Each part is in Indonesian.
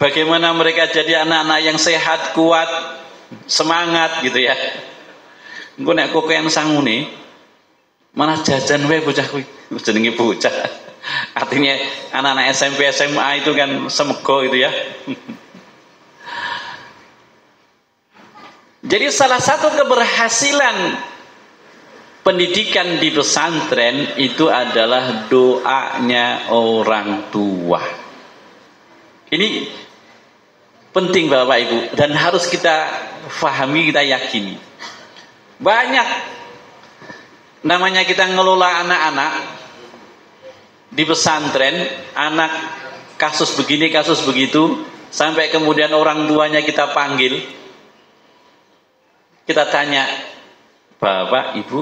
Bagaimana mereka jadi anak-anak yang sehat, kuat, semangat gitu ya. Engko nek kok yang sangune malah jajan wae bocah kuwi. Jenenge bocah. Artinya anak-anak SMP, SMA itu kan semego itu ya. Jadi salah satu keberhasilan pendidikan di pesantren itu adalah doanya orang tua. Ini penting Bapak Ibu dan harus kita fahami, kita yakini. Banyak namanya kita ngelola anak-anak di pesantren, anak kasus begini, kasus begitu, sampai kemudian orang tuanya kita panggil, kita tanya, Bapak, Ibu,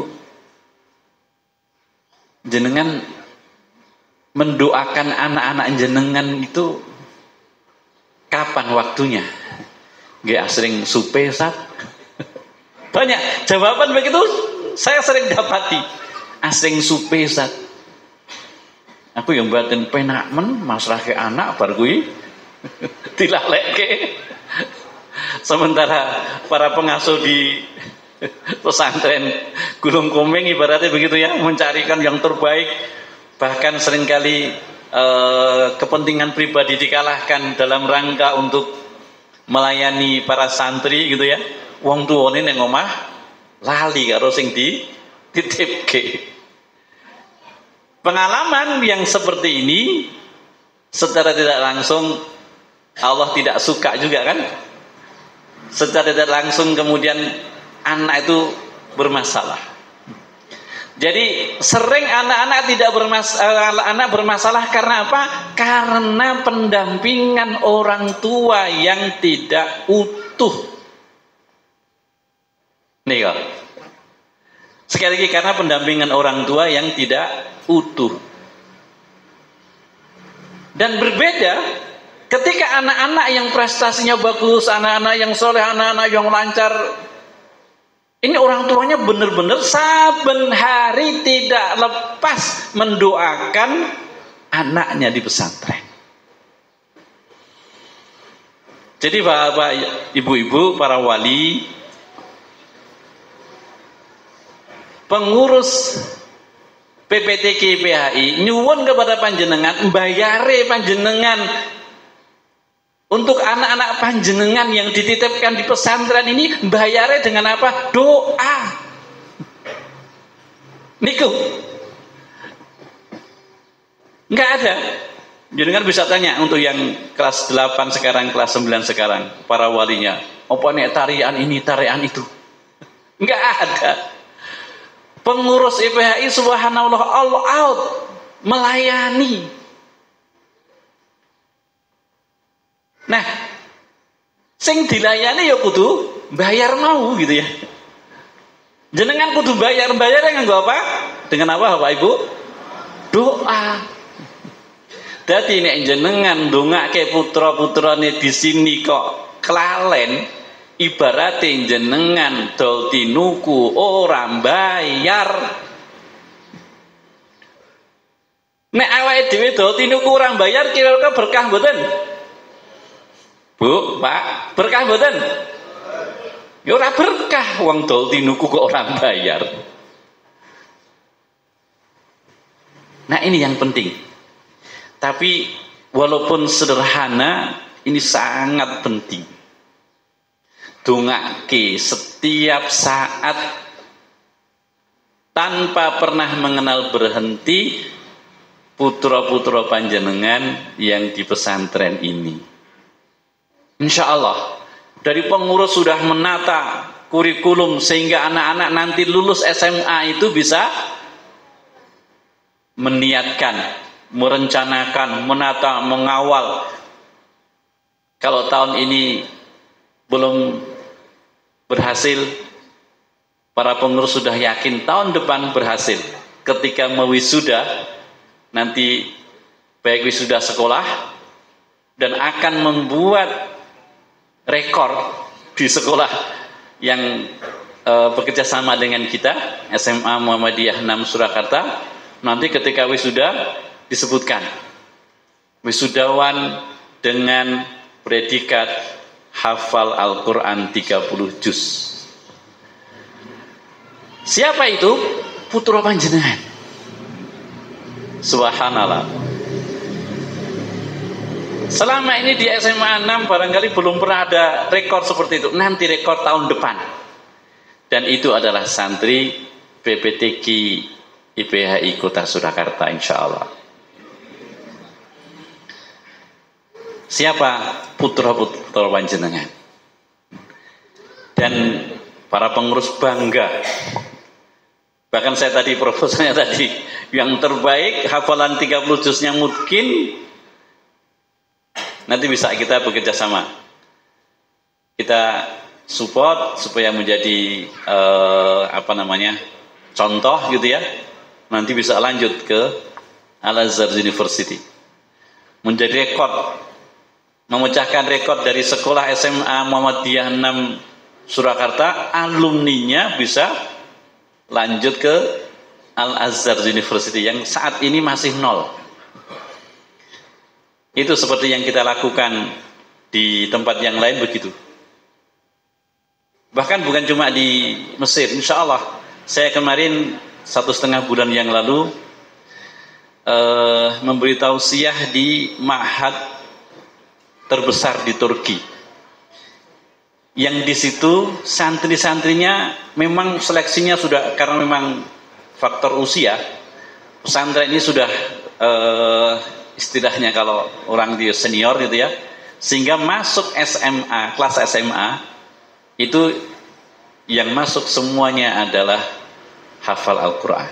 jenengan mendoakan anak-anak jenengan itu kapan waktunya? Nggak sering supe, Ustaz. Banyak jawaban begitu saya sering dapati. Asring supe, Ustaz. Aku yang batin penak men masrake anak bar kuwi dilaleke. Sementara para pengasuh di pesantren Gunung Komeng ibaratnya begitu ya, mencarikan yang terbaik, bahkan seringkali kepentingan pribadi dikalahkan dalam rangka untuk melayani para santri gitu ya. Wong tuwane ning omah lali karo sing dititipke. Pengalaman yang seperti ini secara tidak langsung Allah tidak suka juga kan? Secara tidak langsung kemudian anak itu bermasalah. Jadi sering anak-anak bermasalah karena apa? Karena pendampingan orang tua yang tidak utuh. Nih kok. Sekali lagi karena pendampingan orang tua yang tidak utuh. Dan berbeda ketika anak-anak yang prestasinya bagus, anak-anak yang soleh, anak-anak yang lancar, ini orang tuanya benar-benar saben hari tidak lepas mendoakan anaknya di pesantren. Jadi Bapak, Ibu-ibu, para wali, pengurus PPTK PHI nyuwun kepada panjenengan, mbayare panjenengan untuk anak-anak panjenengan yang dititipkan di pesantren ini, bayarnya dengan apa? Doa. Niku nggak ada. Jenengan bisa tanya untuk yang kelas 8 sekarang, kelas 9 sekarang, para walinya, apa nek tarian ini, tarian itu? Nggak ada. Pengurus IPHI subhanallah all out melayani. Nah, sing dilayani ya kudu bayar mau gitu ya. Jenengan kudu bayar dengan apa? Dengan apa Bapak Ibu? Doa. Dadi nek jenengan ndongake putra-putrane di sini kok kelalen, ibarate jenengan dol tinuku ora bayar. Nek awake dhewe dol tinuku ora bayar kira-kira berkah mboten? Bu, Pak, berkah mboten? Ya ora berkah wong dol tinuku kok orang bayar. Nah, ini yang penting. Tapi walaupun sederhana, ini sangat penting. Dongake setiap saat tanpa pernah mengenal berhenti putra-putra panjenengan yang di pesantren ini. Insya Allah dari pengurus sudah menata kurikulum sehingga anak-anak nanti lulus SMA itu bisa meniatkan, merencanakan, menata, mengawal. Kalau tahun ini belum berhasil, para pengurus sudah yakin tahun depan berhasil. Ketika mewisuda, nanti baik wisuda sekolah dan akan membuat rekor di sekolah yang bekerja sama dengan kita, SMA Muhammadiyah 6 Surakarta. Nanti ketika wisuda disebutkan wisudawan dengan predikat hafal Al-Quran 30 juz. Siapa itu? Putra panjenengan. Subhanallah. Selama ini di SMA 6 barangkali belum pernah ada rekor seperti itu. Nanti rekor tahun depan. Dan itu adalah santri PPTQ IPHI Kota Surakarta, insya Allah. Siapa? Putra-putra panjenengan. Dan para pengurus bangga. Bahkan saya tadi, proposalnya tadi, yang terbaik hafalan 30 juznya mungkin, nanti bisa kita bekerja sama. Kita support supaya menjadi contoh gitu ya. Nanti bisa lanjut ke Al-Azhar University. Menjadi rekor, memecahkan rekor dari sekolah SMA Muhammadiyah 6 Surakarta, alumninya bisa lanjut ke Al-Azhar University yang saat ini masih 0. Itu seperti yang kita lakukan di tempat yang lain begitu. Bahkan bukan cuma di Mesir, insya Allah. Saya kemarin 1,5 bulan yang lalu memberi tausiah di ma'had terbesar di Turki. Yang di situ santri-santrinya memang seleksinya sudah, karena memang faktor usia, pesantren ini sudah istilahnya kalau orang dia senior gitu ya, sehingga masuk SMA, kelas SMA itu yang masuk semuanya adalah hafal Al-Quran.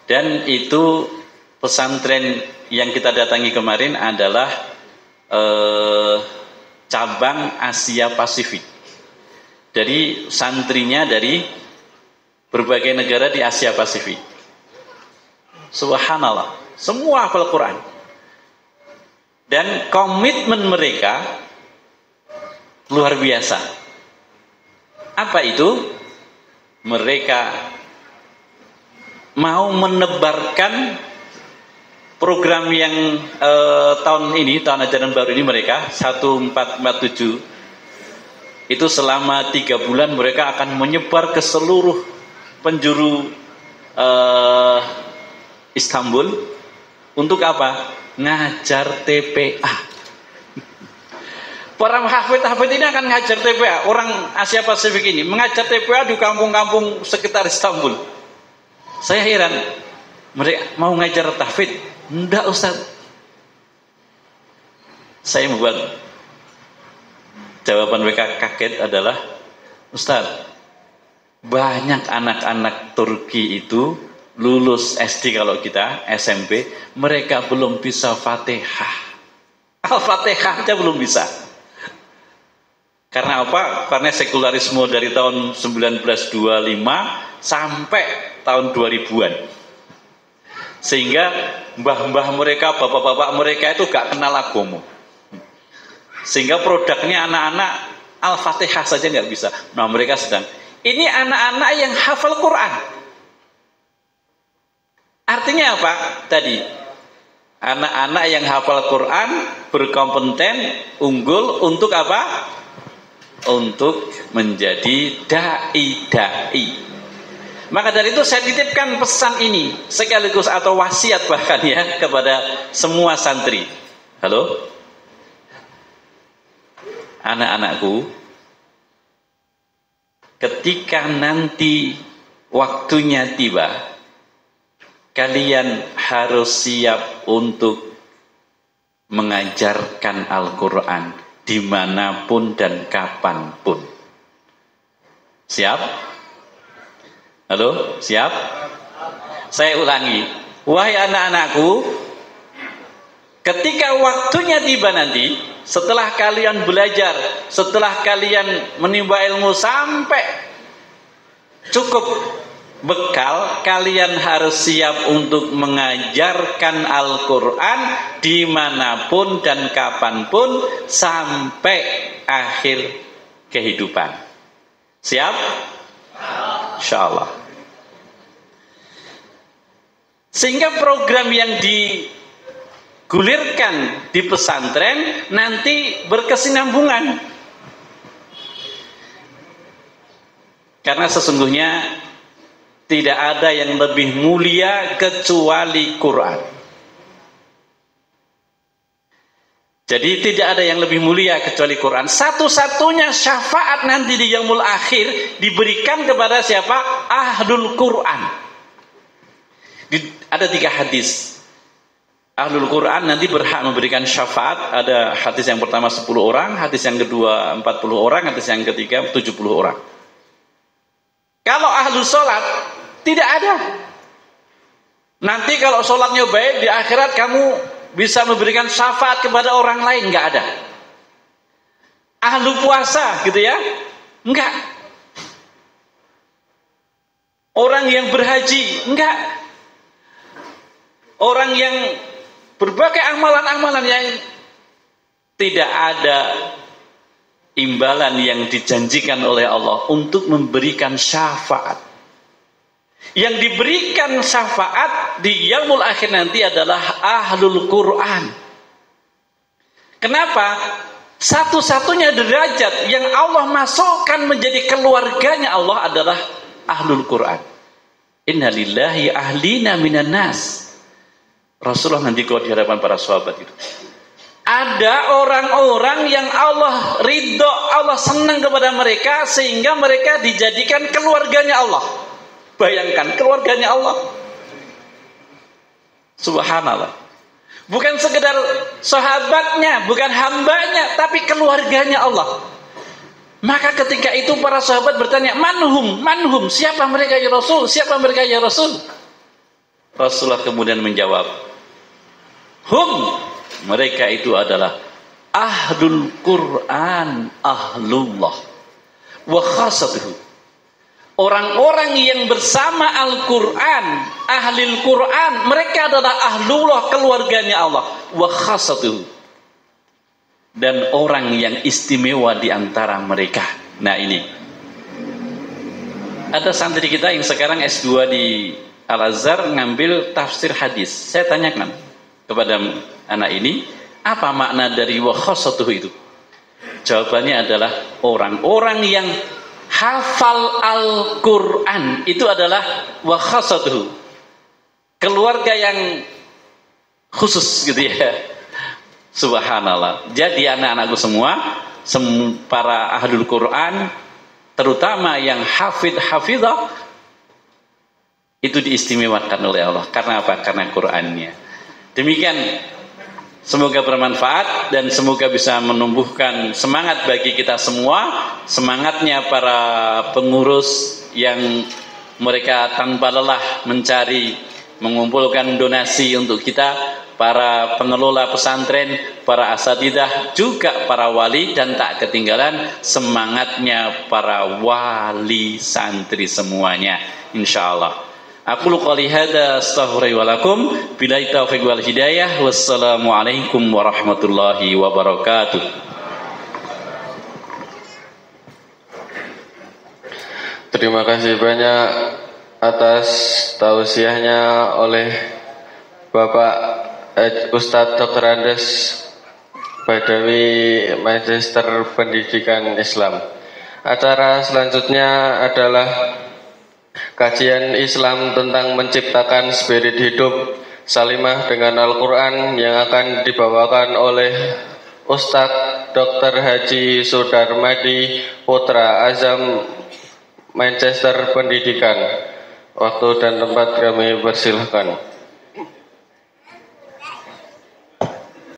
Dan itu pesantren yang kita datangi kemarin adalah cabang Asia Pasifik. Dari santrinya dari berbagai negara di Asia Pasifik. Subhanallah, semua hafal Quran. Dan komitmen mereka luar biasa. Apa itu? Mereka mau menebarkan program yang tahun ajaran baru ini mereka 1447 itu selama 3 bulan mereka akan menyebar ke seluruh penjuru Istanbul. Untuk apa? Ngajar TPA. Para hafid ini akan ngajar TPA. Orang Asia Pasifik ini mengajar TPA di kampung-kampung sekitar Istanbul. Saya heran, mereka mau ngajar tahfidz? Enggak, Ustaz. Saya membuat jawaban mereka kaget adalah, Ustaz, banyak anak-anak Turki itu lulus SD, kalau kita SMP, mereka belum bisa Fatihah. Al-Fatihah aja belum bisa. Karena apa? Karena sekularisme dari tahun 1925 sampai tahun 2000-an. Sehingga mbah-mbah mereka, bapak-bapak mereka itu gak kenal agama. Sehingga produknya anak-anak Al-Fatihah saja gak bisa. Nah, mereka sedang, ini anak-anak yang hafal Quran. Artinya apa? Tadi, anak-anak yang hafal Quran berkompeten, unggul untuk apa? Untuk menjadi dai-dai. Maka dari itu saya titipkan pesan ini sekaligus atau wasiat bahkan ya kepada semua santri. Halo? Anak-anakku, ketika nanti waktunya tiba, kalian harus siap untuk mengajarkan Al-Quran dimanapun dan kapanpun. Siap? Halo? Siap? Saya ulangi, wahai anak-anakku, ketika waktunya tiba nanti, setelah kalian belajar, setelah kalian menimba ilmu sampai cukup bekal, kalian harus siap untuk mengajarkan Al-Quran dimanapun dan kapanpun sampai akhir kehidupan. Siap? Insyaallah. Sehingga program yang gulirkan di pesantren, nanti berkesinambungan. Karena sesungguhnya tidak ada yang lebih mulia kecuali Quran. Jadi tidak ada yang lebih mulia kecuali Quran. Satu-satunya syafaat nanti di yaumul akhir diberikan kepada siapa? Ahlul Quran. Ada 3 hadis. Ahlul Quran nanti berhak memberikan syafaat. Ada hadis yang pertama 10 orang, hadis yang kedua 40 orang, hadis yang ketiga 70 orang. Kalau ahlul sholat tidak ada. Nanti kalau sholatnya baik di akhirat kamu bisa memberikan syafaat kepada orang lain, nggak ada. Ahlu puasa gitu ya, enggak. Orang yang berhaji, enggak. Orang yang berbagai amalan-amalan yang tidak ada imbalan yang dijanjikan oleh Allah untuk memberikan syafaat. Yang diberikan syafaat di yaumul akhir nanti adalah ahlul Quran. Kenapa? Satu-satunya derajat yang Allah masukkan menjadi keluarganya Allah adalah ahlul Quran. Inna lillahi ahlina minan nas. Rasulullah nanti kalau di hadapan para sahabat itu, ada orang-orang yang Allah ridho, Allah senang kepada mereka sehingga mereka dijadikan keluarganya Allah. Bayangkan keluarganya Allah. Subhanallah. Bukan sekedar sahabatnya, bukan hambanya, tapi keluarganya Allah. Maka ketika itu para sahabat bertanya, manhum, siapa mereka ya Rasul? Siapa mereka ya Rasul? Rasulullah kemudian menjawab, mereka itu adalah ahlul Quran, ahlullah wa khasatuhu. Orang-orang yang bersama Al-Quran, ahlil Quran, mereka adalah ahlullah, keluarganya Allah, wa khasatuhu, dan orang yang istimewa di antara mereka. Nah ini ada santri kita yang sekarang S2 di Al-Azhar ngambil tafsir hadis. Saya tanyakan kepada anak ini, apa makna dari wa khasatuhu itu? Jawabannya adalah orang-orang yang hafal Al-Quran itu adalah wa khasatuhu, keluarga yang khusus gitu ya. Subhanallah. Jadi anak-anakku semua, para ahlul Quran, terutama yang hafidhah, itu diistimewakan oleh Allah. Karena apa? Karena Qurannya. Demikian, semoga bermanfaat dan semoga bisa menumbuhkan semangat bagi kita semua. Semangatnya para pengurus yang mereka tanpa lelah mencari, mengumpulkan donasi untuk kita, para pengelola pesantren, para asatidah, juga para wali, dan tak ketinggalan semangatnya para wali santri semuanya, insyaallah. Aku qouli hadza astaghfiru wa lakum billahi taufiq wal hidayah. Wassalamualaikum warahmatullahi wabarakatuh. Terima kasih banyak atas tausiahnya oleh Bapak Ustadz Dr. Andes Badawi, Magister Pendidikan Islam. Acara selanjutnya adalah kajian Islam tentang menciptakan spirit hidup salimah dengan Al-Quran yang akan dibawakan oleh Ustadz Dr. Haji Sudarmadi Putra Azam, Manchester Pendidikan. Waktu dan tempat kami persilahkan.